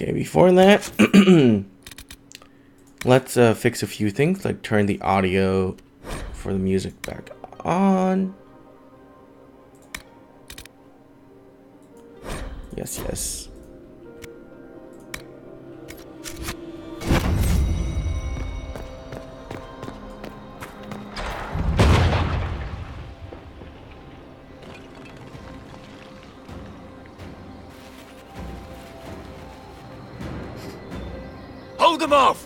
Okay, before that, let's fix a few things, like turn the audio for the music back on. Yes, yes. Hold them off!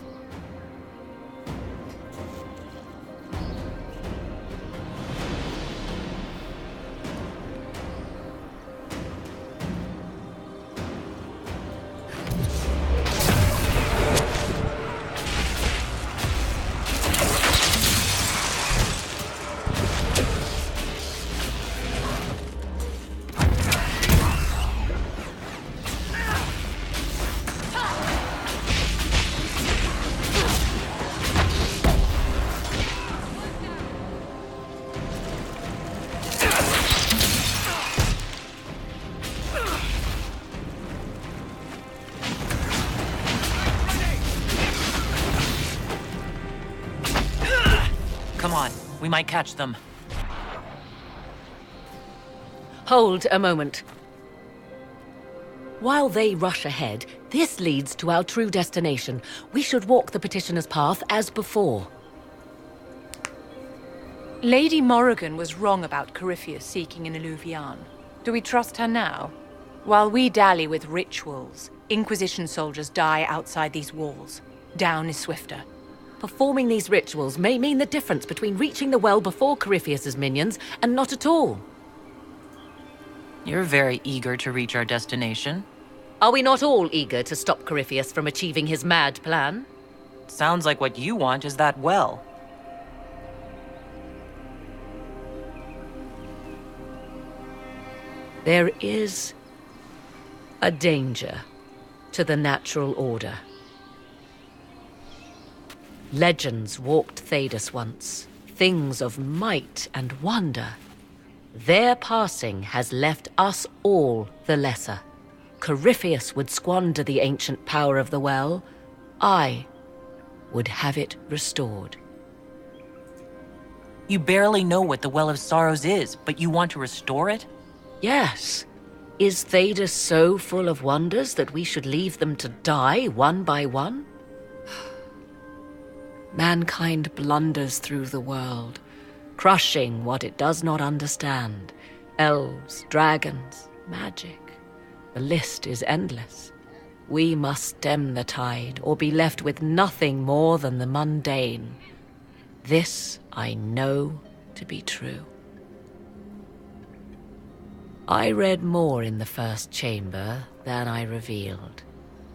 Come on, we might catch them. Hold a moment. While they rush ahead, this leads to our true destination. We should walk the petitioner's path as before. Lady Morrigan was wrong about Corypheus seeking an Illuvian. Do we trust her now? While we dally with rituals, Inquisition soldiers die outside these walls. Down is swifter. Performing these rituals may mean the difference between reaching the well before Corypheus's minions and not at all. You're very eager to reach our destination. Are we not all eager to stop Corypheus from achieving his mad plan? Sounds like what you want is that well. There is a danger to the natural order. Legends walked Thedas once, things of might and wonder. Their passing has left us all the lesser. Corypheus would squander the ancient power of the well. I would have it restored. You barely know what the Well of Sorrows is, but you want to restore it? Yes. Is Thedas so full of wonders that we should leave them to die one by one? Mankind blunders through the world, crushing what it does not understand. Elves, dragons, magic. The list is endless. We must stem the tide, or be left with nothing more than the mundane. This I know to be true. I read more in the first chamber than I revealed.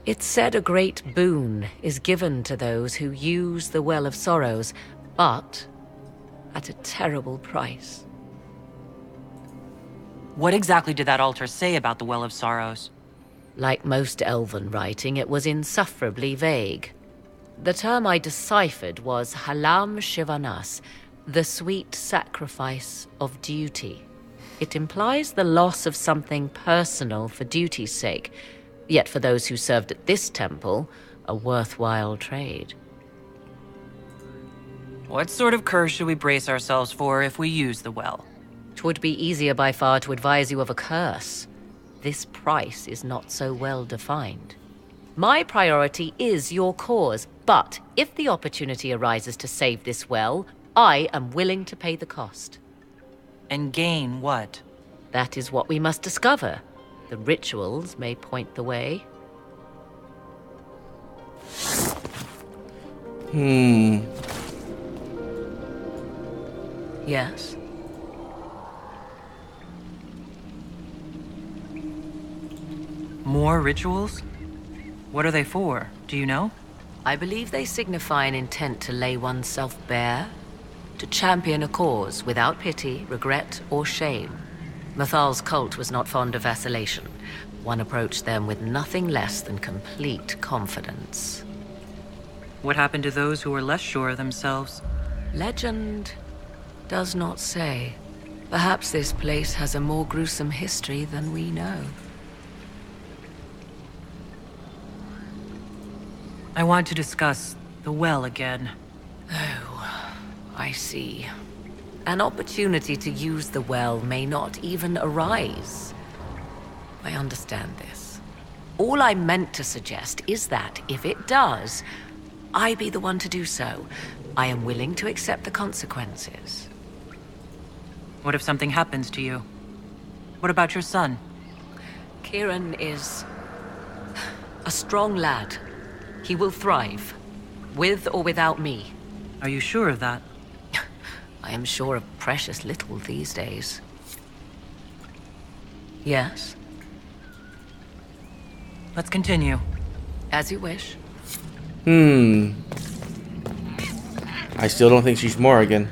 It said a great boon is given to those who use the Well of Sorrows, but at a terrible price. What exactly did that altar say about the Well of Sorrows? Like most elven writing, it was insufferably vague. The term I deciphered was Halam Shivanas, the sweet sacrifice of duty. It implies the loss of something personal for duty's sake, yet for those who served at this temple, a worthwhile trade. What sort of curse should we brace ourselves for if we use the well? 'Twould be easier by far to advise you of a curse. This price is not so well defined. My priority is your cause, but if the opportunity arises to save this well, I am willing to pay the cost. And gain what? That is what we must discover. The rituals may point the way. Yes? More rituals? What are they for? Do you know? I believe they signify an intent to lay oneself bare, to champion a cause without pity, regret, or shame. Mathal's cult was not fond of vacillation. One approached them with nothing less than complete confidence. What happened to those who were less sure of themselves? Legend does not say. Perhaps this place has a more gruesome history than we know. I want to discuss the well again. Oh, I see. An opportunity to use the well may not even arise. I understand this. All I meant to suggest is that, if it does, I be the one to do so. I am willing to accept the consequences. What if something happens to you? What about your son? Kieran is a strong lad. He will thrive, with or without me. Are you sure of that? I am sure of precious little these days. Yes? Let's continue. As you wish. I still don't think she's Morrigan.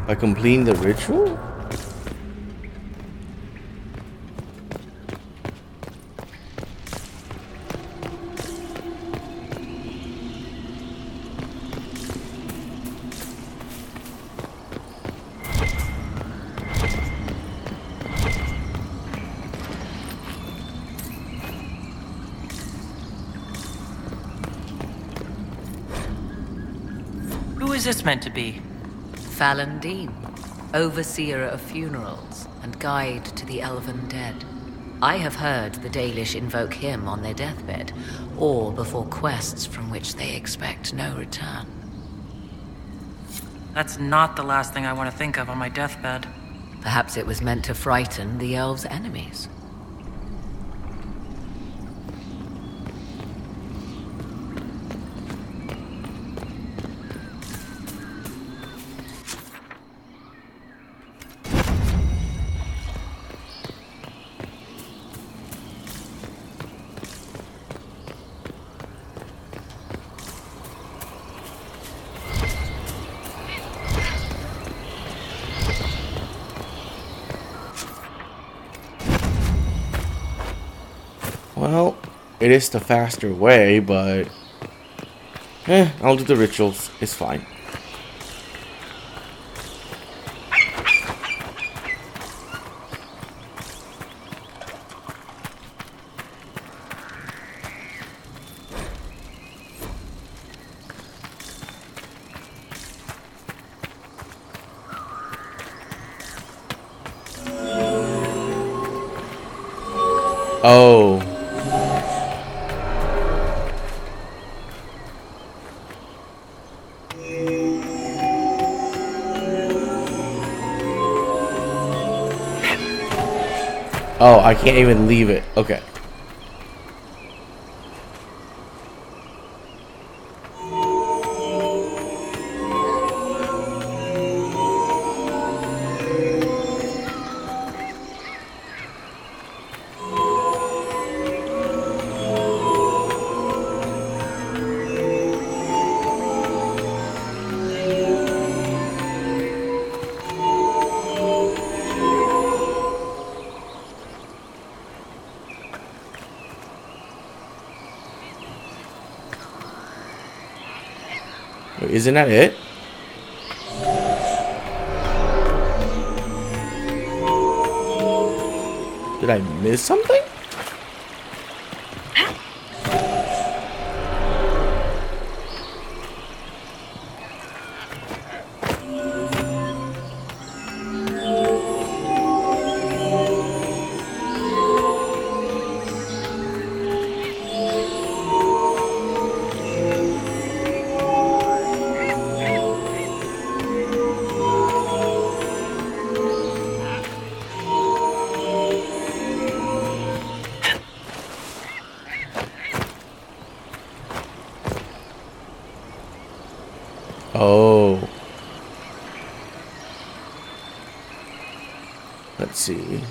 By completing the ritual? Who is this meant to be? Fallon Dean, overseer of funerals and guide to the elven dead. I have heard the Dalish invoke him on their deathbed, or before quests from which they expect no return. That's not the last thing I want to think of on my deathbed. Perhaps it was meant to frighten the elves' enemies. Well, it is the faster way, but I'll do the rituals. It's fine. Oh. Oh, I can't even leave it. Okay. Wait, isn't that it? Did I miss something? Oh. Let's see.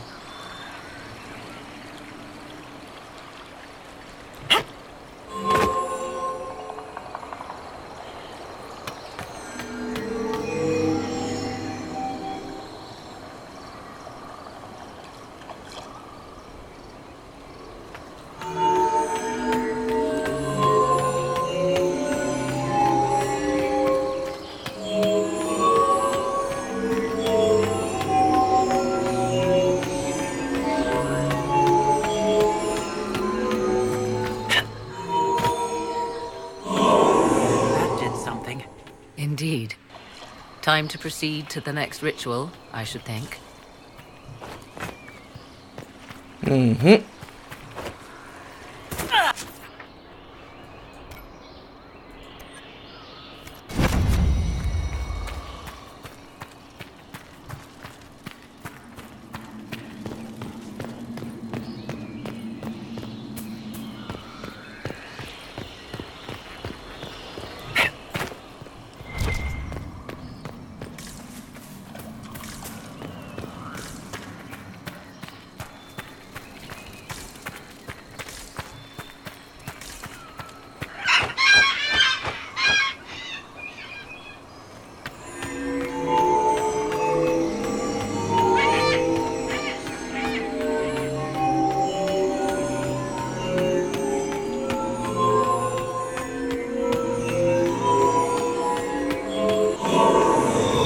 Time to proceed to the next ritual, I should think. Mm-hmm.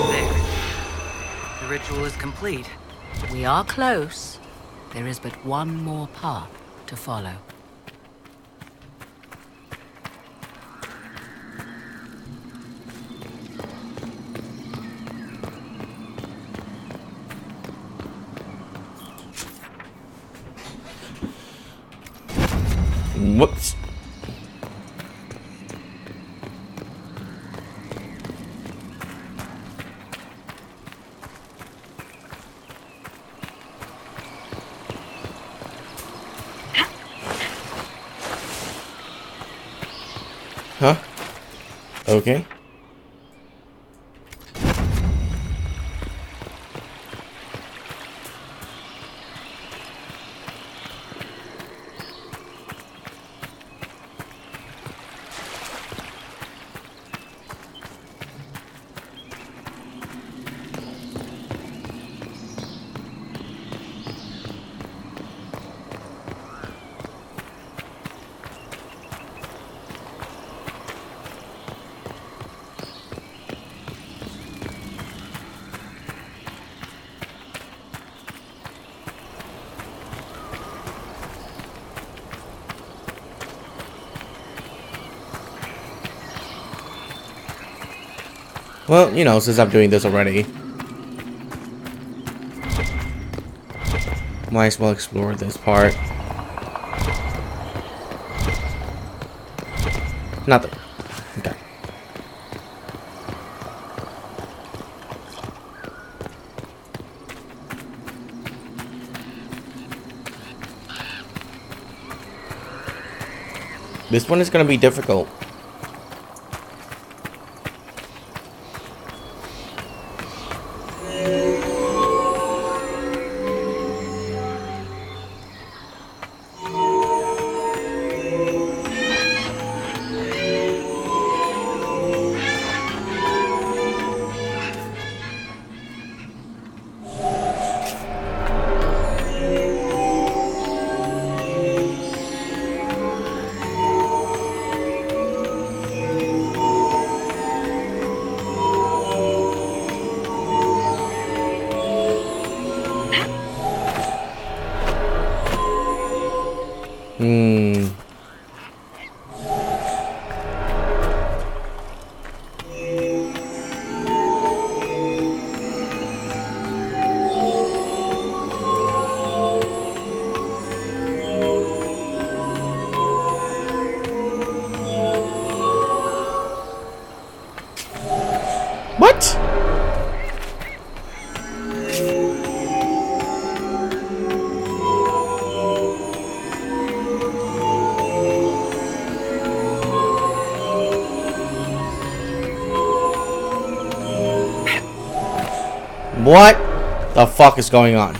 There. The ritual is complete. We are close. There is but one more path to follow. Whoops. Huh? Okay. Well, you know, since I'm doing this already, might as well explore this part. Nothing. Okay. This one is gonna be difficult. Hmm. What? What the fuck is going on?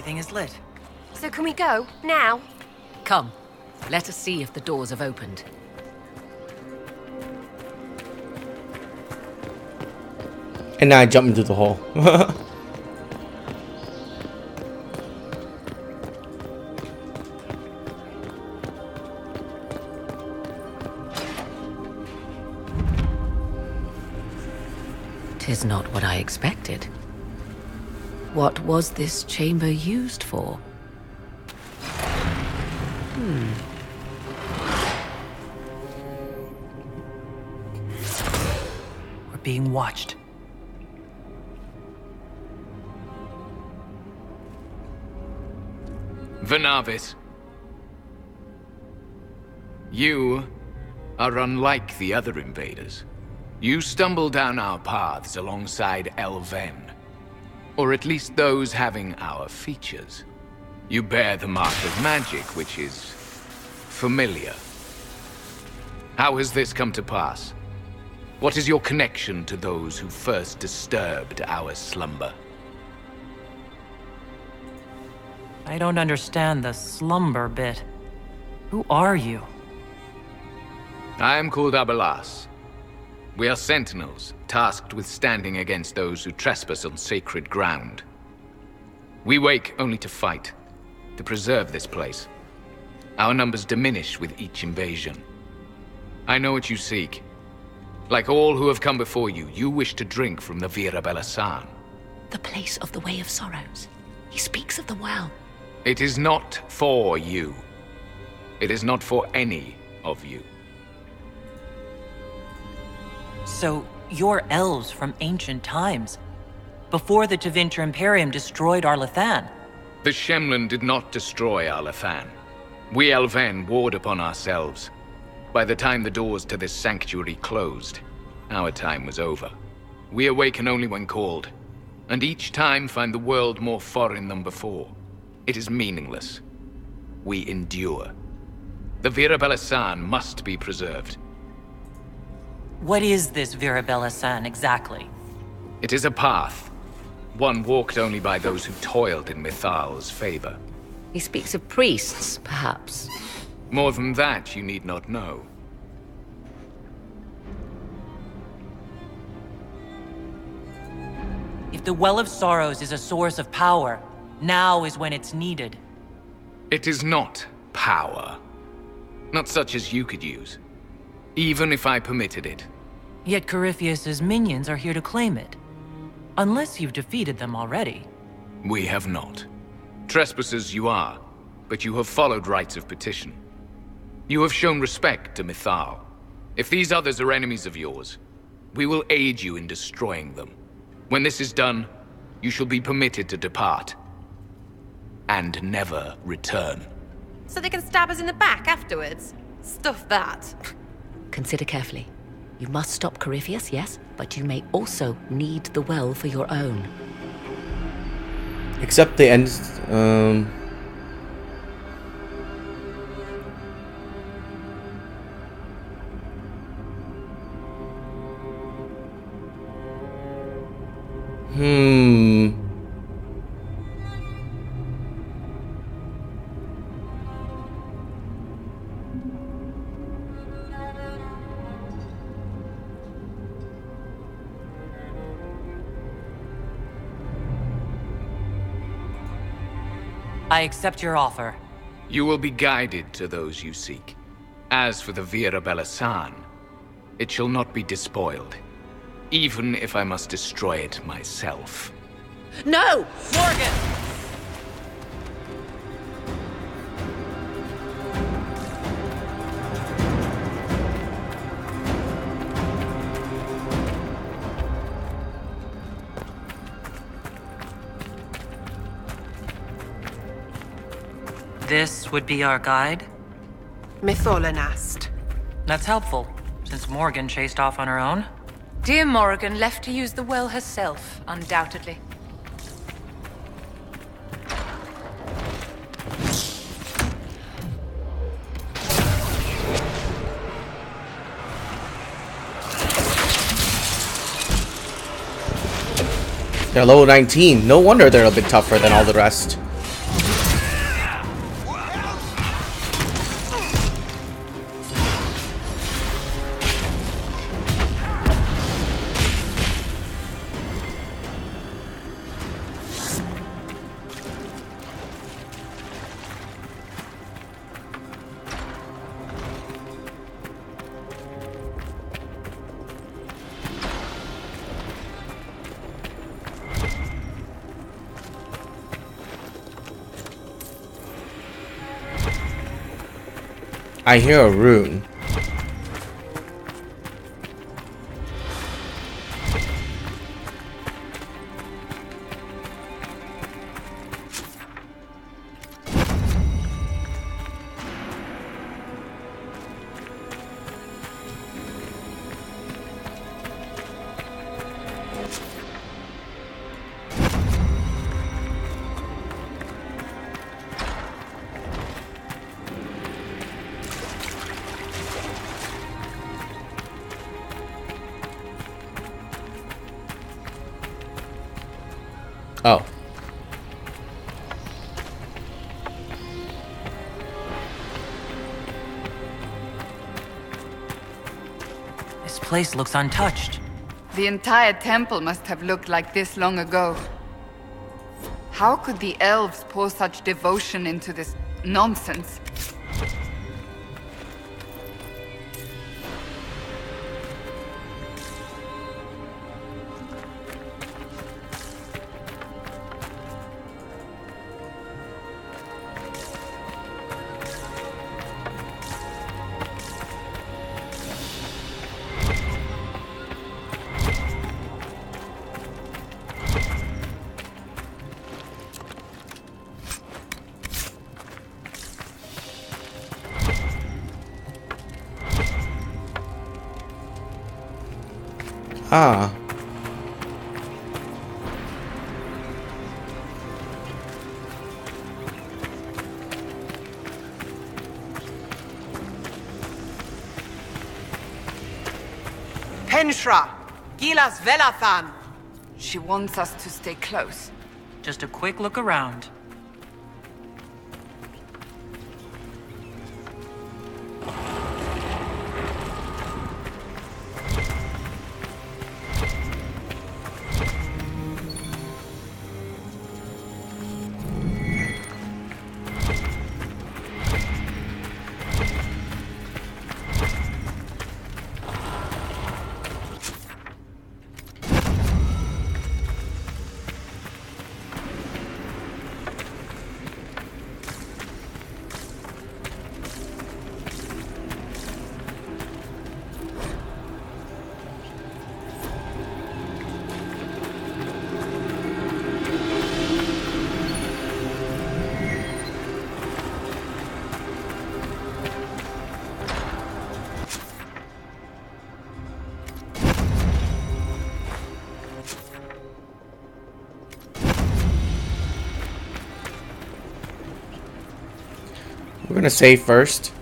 everything is lit. So can we go? Now? Come, let us see if the doors have opened. And now I jump into the hole. 'Tis not what I expected. What was this chamber used for? We're being watched. Venavis, you are unlike the other invaders. You stumble down our paths alongside Elven, or at least those having our features. You bear the mark of magic, which is familiar. How has this come to pass? What is your connection to those who first disturbed our slumber? I don't understand the slumber bit. Who are you? I am called Abelas. We are sentinels, tasked with standing against those who trespass on sacred ground. We wake only to fight, to preserve this place. Our numbers diminish with each invasion. I know what you seek. Like all who have come before you, you wish to drink from the Vira Belasan. The place of the Way of Sorrows. He speaks of the well. It is not for you. It is not for any of you. So, you're elves from ancient times, before the Tevinter Imperium destroyed Arlathan. The Shemlin did not destroy Arlathan. We Elven warred upon ourselves. By the time the doors to this sanctuary closed, our time was over. We awaken only when called, and each time find the world more foreign than before. It is meaningless. We endure. The Vira Belasan must be preserved. What is this Vira Belasan exactly? It is a path, one walked only by those who toiled in Mithal's favor. He speaks of priests, perhaps. More than that, you need not know. If the Well of Sorrows is a source of power, now is when it's needed. It is not power. Not such as you could use. Even if I permitted it. Yet Corypheus's minions are here to claim it. Unless you've defeated them already. We have not. Trespassers you are, but you have followed rites of petition. You have shown respect to Mithal. If these others are enemies of yours, we will aid you in destroying them. When this is done, you shall be permitted to depart. And never return. So they can stab us in the back afterwards? Stuff that. Consider carefully. You must stop Corypheus, yes, but you may also need the well for your own. Except the end. I accept your offer. You will be guided to those you seek. As for the Vira Belasan, it shall not be despoiled. Even if I must destroy it myself. No! Morgan! This would be our guide? Mytholanast. That's helpful, since Morgan chased off on her own. Dear Morrigan left to use the well herself, undoubtedly. They're level 19. No wonder they're a bit tougher than all the rest. I hear a rune. Oh. This place looks untouched. The entire temple must have looked like this long ago. How could the elves pour such devotion into this nonsense? Ah. Henshra! Gilas Velathan! She wants us to stay close. Just a quick look around. We're gonna save first.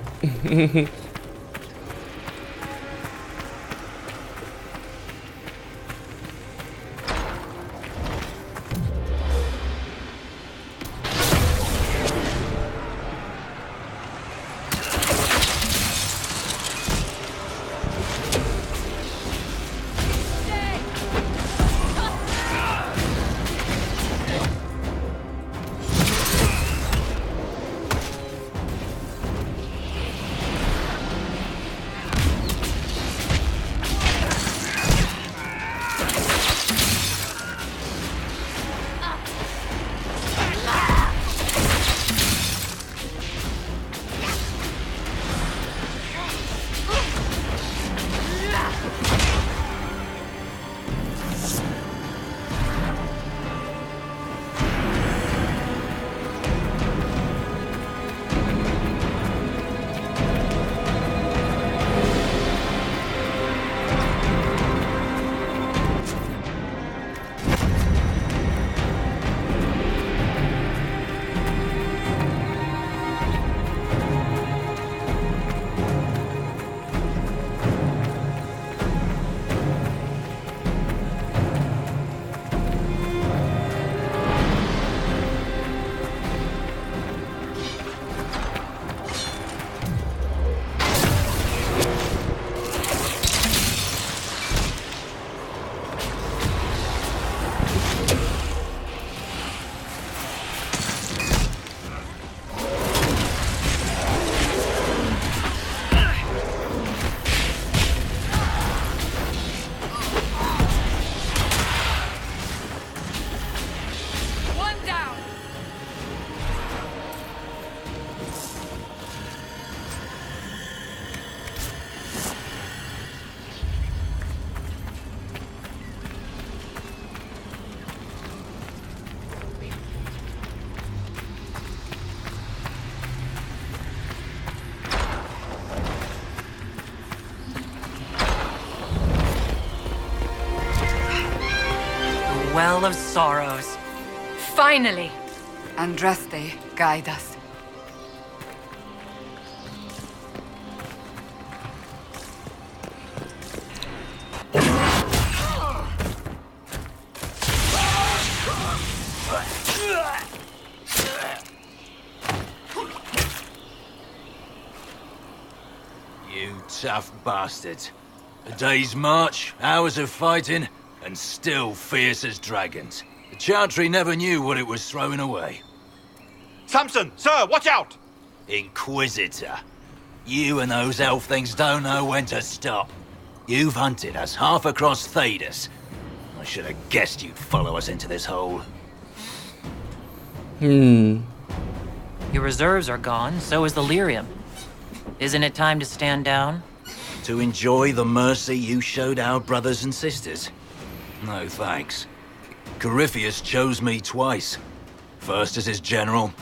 Well of Sorrows. Finally! Andraste, guide us. You tough bastards. A day's march, hours of fighting, and still fierce as dragons. The Chantry never knew what it was throwing away. Samson, sir, watch out! Inquisitor. You and those elf things don't know when to stop. You've hunted us half across Thedas. I should have guessed you'd follow us into this hole. Your reserves are gone, so is the lyrium. Isn't it time to stand down? To enjoy the mercy you showed our brothers and sisters? No thanks. Corypheus chose me twice. First as his general,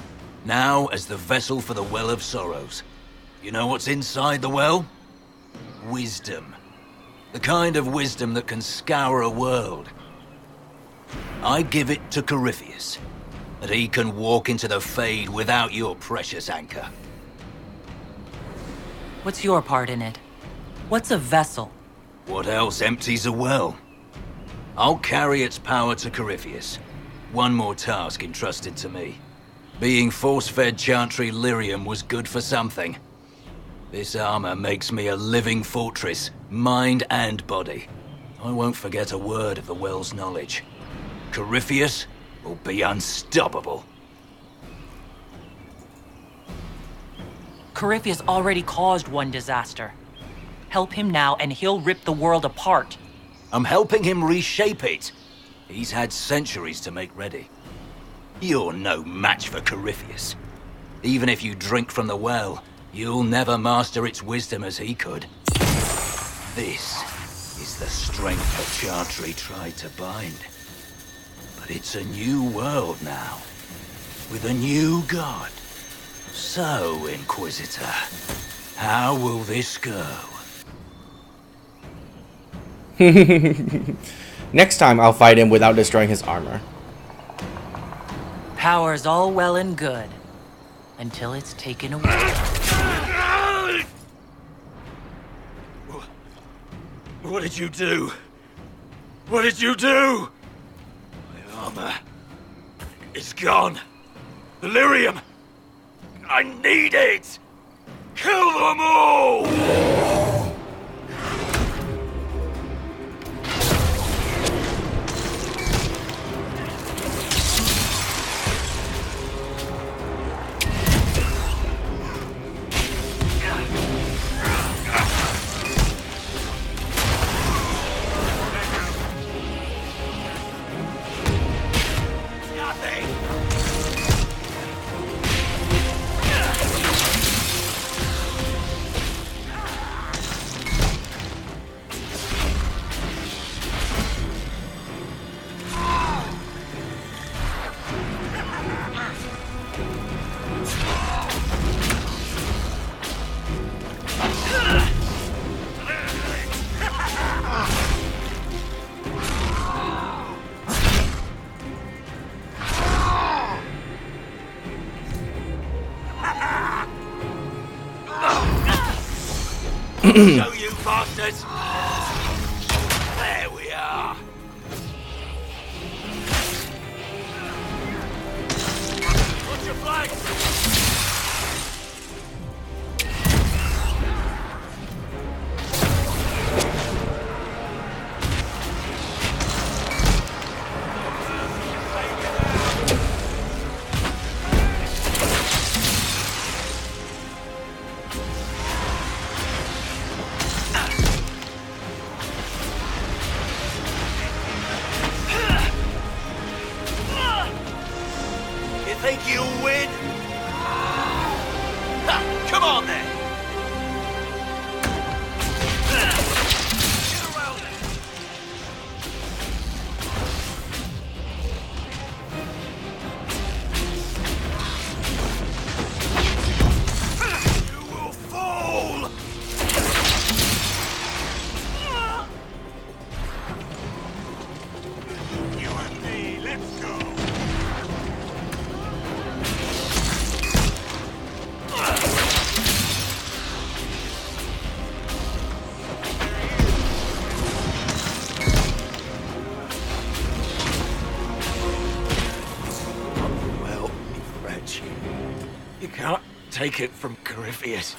now as the vessel for the Well of Sorrows. You know what's inside the well? Wisdom. The kind of wisdom that can scour a world. I give it to Corypheus, that he can walk into the Fade without your precious anchor. What's your part in it? What's a vessel? What else empties a well? I'll carry its power to Corypheus. One more task entrusted to me. Being force-fed Chantry lyrium was good for something. This armor makes me a living fortress, mind and body. I won't forget a word of the well's knowledge. Corypheus will be unstoppable. Corypheus already caused one disaster. Help him now and he'll rip the world apart. I'm helping him reshape it. He's had centuries to make ready. You're no match for Corypheus. Even if you drink from the well, you'll never master its wisdom as he could. This is the strength the Chantry tried to bind. But it's a new world now, with a new god. So, Inquisitor, how will this go? Next time I'll fight him without destroying his armor. Power's all well and good, until it's taken away. What did you do? What did you do? My armor is gone. The lyrium. I need it. Kill them all! Show you bastards! There we are! Watch your flank! Think you'll win? Ha, come on then! Get around it! You will fall! You and me! can't take it from Corypheus.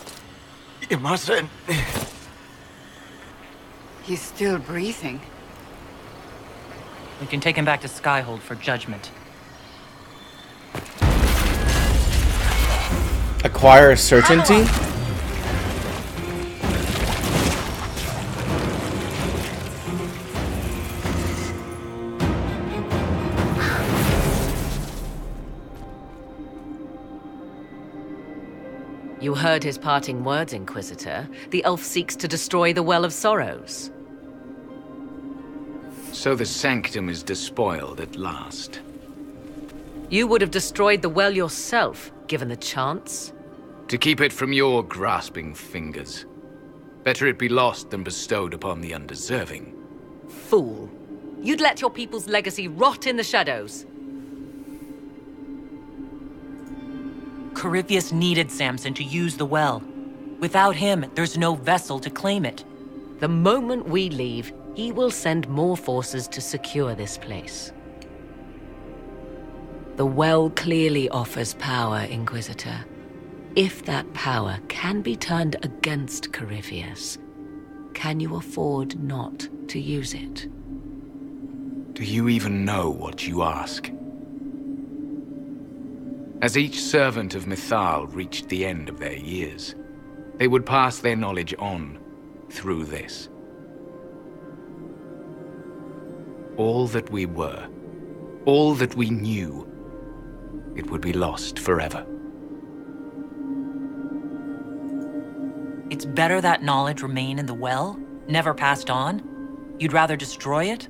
You mustn't. He's still breathing. We can take him back to Skyhold for judgment. Acquire certainty? You heard his parting words, Inquisitor. The elf seeks to destroy the Well of Sorrows. So the sanctum is despoiled at last. You would have destroyed the well yourself, given the chance. To keep it from your grasping fingers. Better it be lost than bestowed upon the undeserving. Fool. You'd let your people's legacy rot in the shadows. Corypheus needed Samson to use the well. Without him, there's no vessel to claim it. The moment we leave, he will send more forces to secure this place. The well clearly offers power, Inquisitor. If that power can be turned against Corypheus, can you afford not to use it? Do you even know what you ask? As each servant of Mythal reached the end of their years, they would pass their knowledge on through this. All that we were, all that we knew, it would be lost forever. It's better that knowledge remain in the well, never passed on? You'd rather destroy it?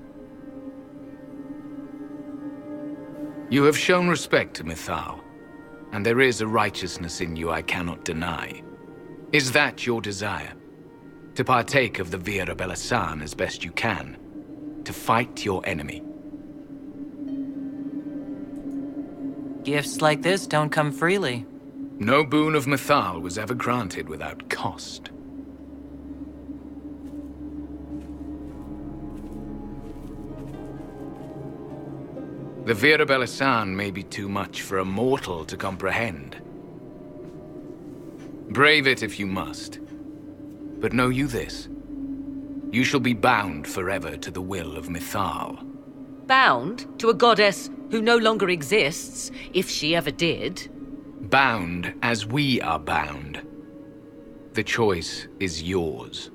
You have shown respect to Mythal, and there is a righteousness in you I cannot deny. Is that your desire? To partake of the Vira Belasan as best you can? To fight your enemy? Gifts like this don't come freely. No boon of Mythal was ever granted without cost. The Vira Belasan may be too much for a mortal to comprehend. Brave it if you must. But know you this. You shall be bound forever to the will of Mythal. Bound to a goddess who no longer exists, if she ever did. Bound as we are bound. The choice is yours.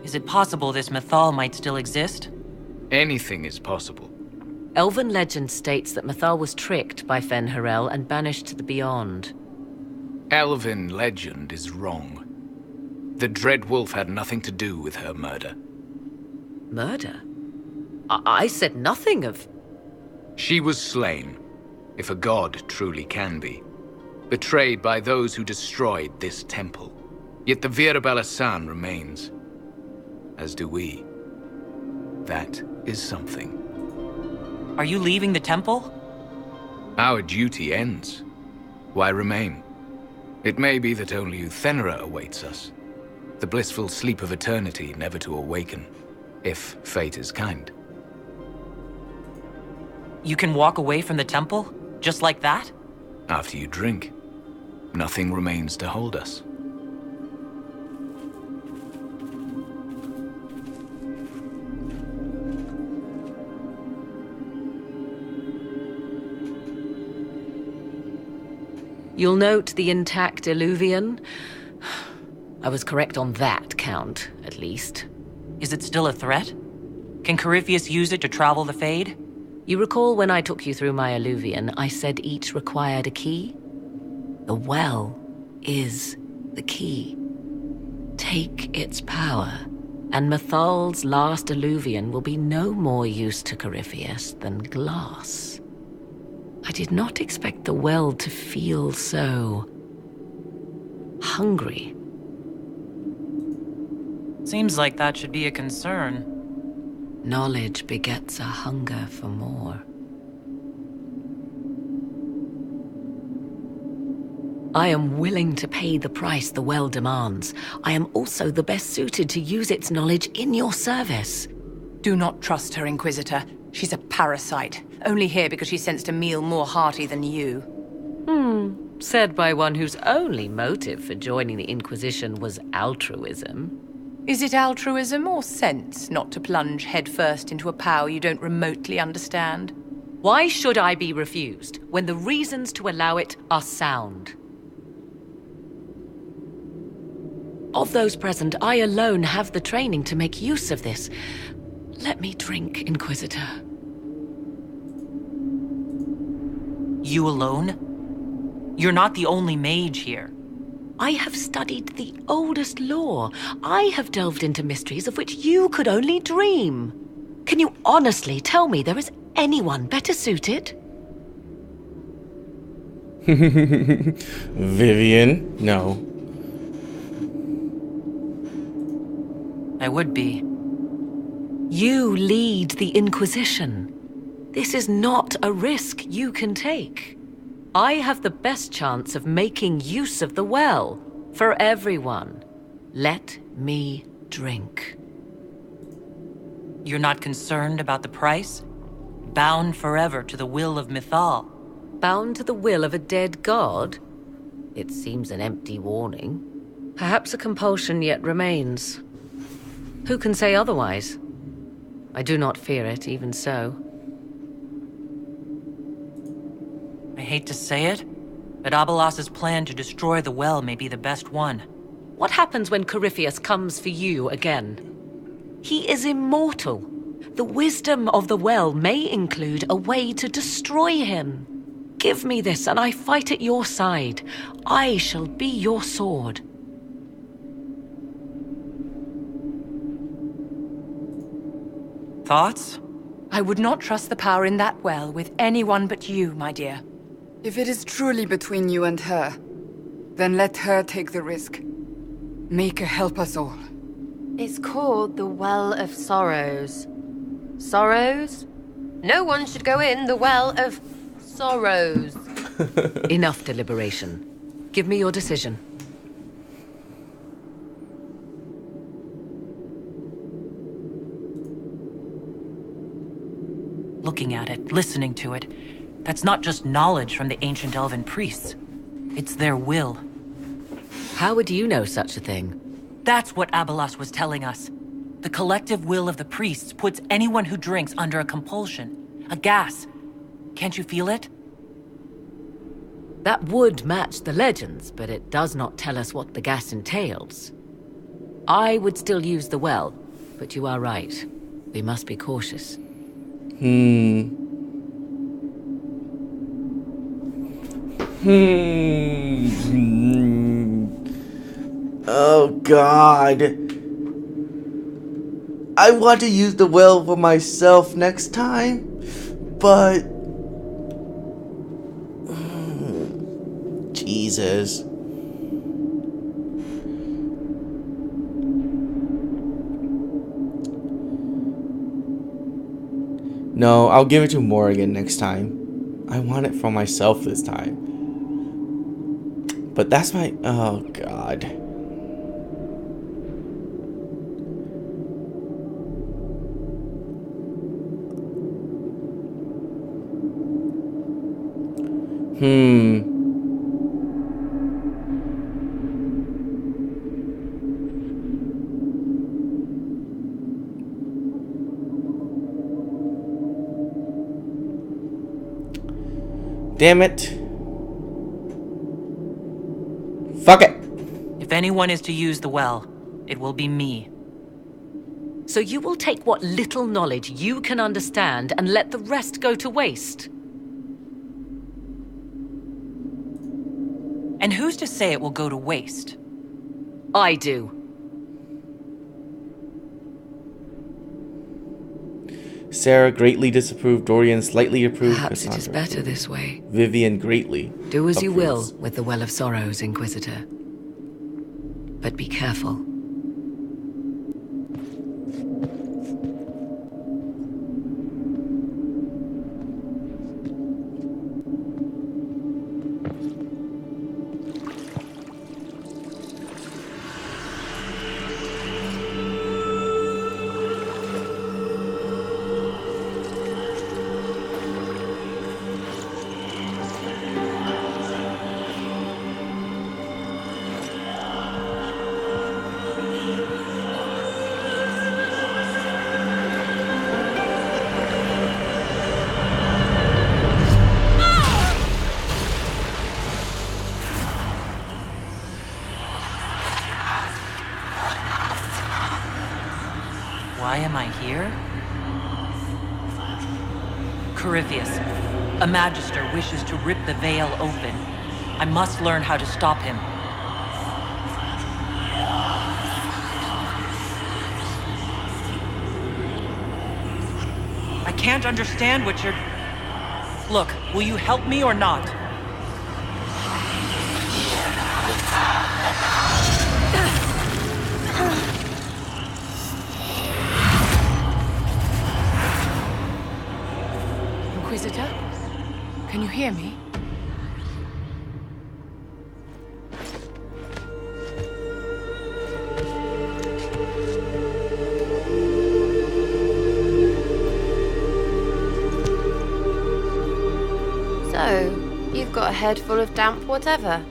Is it possible this Mythal might still exist? Anything is possible. Elven legend states that Mythal was tricked by Fen-Harel and banished to the Beyond. Elven legend is wrong. The Dreadwolf had nothing to do with her murder. Murder? I said nothing of... She was slain, if a god truly can be. Betrayed by those who destroyed this temple. Yet the Vira Belasan remains. As do we. That is something. Are you leaving the temple? Our duty ends. Why remain? It may be that only Uthenera awaits us. The blissful sleep of eternity never to awaken, if fate is kind. You can walk away from the temple? Just like that? After you drink, nothing remains to hold us. You'll note the intact Illuvian. I was correct on that count, at least. Is it still a threat? Can Corypheus use it to travel the Fade? You recall when I took you through my Illuvian, I said each required a key? The well is the key. Take its power, and Mythal's last Illuvian will be no more use to Corypheus than glass. I did not expect the well to feel so... hungry. Seems like that should be a concern. Knowledge begets a hunger for more. I am willing to pay the price the well demands. I am also the best suited to use its knowledge in your service. Do not trust her, Inquisitor. She's a parasite, only here because she sensed a meal more hearty than you. Said by one whose only motive for joining the Inquisition was altruism. Is it altruism or sense not to plunge headfirst into a power you don't remotely understand? Why should I be refused when the reasons to allow it are sound? Of those present, I alone have the training to make use of this. Let me drink, Inquisitor. You alone? You're not the only mage here. I have studied the oldest lore. I have delved into mysteries of which you could only dream. Can you honestly tell me there is anyone better suited? Vivian? No. I would be. You lead the Inquisition. This is not a risk you can take. I have the best chance of making use of the well for everyone. Let me drink. You're not concerned about the price? Bound forever to the will of Mythal. Bound to the will of a dead god? It seems an empty warning. Perhaps a compulsion yet remains. Who can say otherwise? I do not fear it, even so. I hate to say it, but Abelas's plan to destroy the well may be the best one. What happens when Corypheus comes for you again? He is immortal. The wisdom of the well may include a way to destroy him. Give me this, and I fight at your side. I shall be your sword. Thoughts? I would not trust the power in that well with anyone but you, my dear. If it is truly between you and her, then let her take the risk. Make her help us all. It's called the Well of Sorrows. Sorrows? No one should go in the Well of Sorrows. Enough deliberation. Give me your decision. Looking at it, listening to it, that's not just knowledge from the ancient elven priests. It's their will. How would you know such a thing? That's what Abelas was telling us. The collective will of the priests puts anyone who drinks under a compulsion, a gas. Can't you feel it? That would match the legends, but it does not tell us what the gas entails. I would still use the well, but you are right. We must be cautious. Oh God. I want to use the well for myself next time, but Jesus. No, I'll give it to Morrigan next time. I want it for myself this time. But that's my... Oh, God. Damn it. Fuck it. If anyone is to use the well, it will be me. So you will take what little knowledge you can understand and let the rest go to waste? And who's to say it will go to waste? I do. Sarah greatly disapproved. Dorian slightly approved. Perhaps it is Cassandra better approved. this way. Vivian greatly Do as you will approves. with the Well of Sorrows, Inquisitor. But be careful. Corypheus. A Magister wishes to rip the veil open. I must learn how to stop him. I can't understand what you're... Look, will you help me or not? Inquisitor? Can you hear me? So, you've got a head full of damp whatever.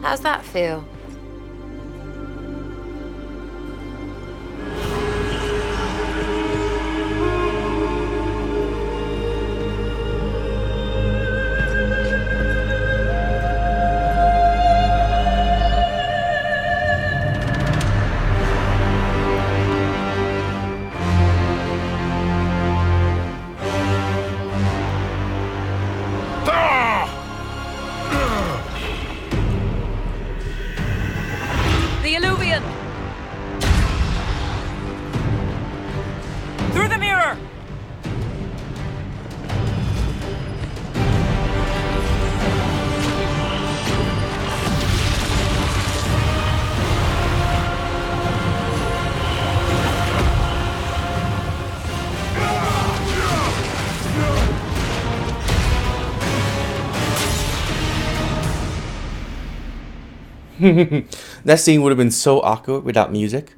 How's that feel? The Illuvian! Through the mirror! That scene would have been so awkward without music.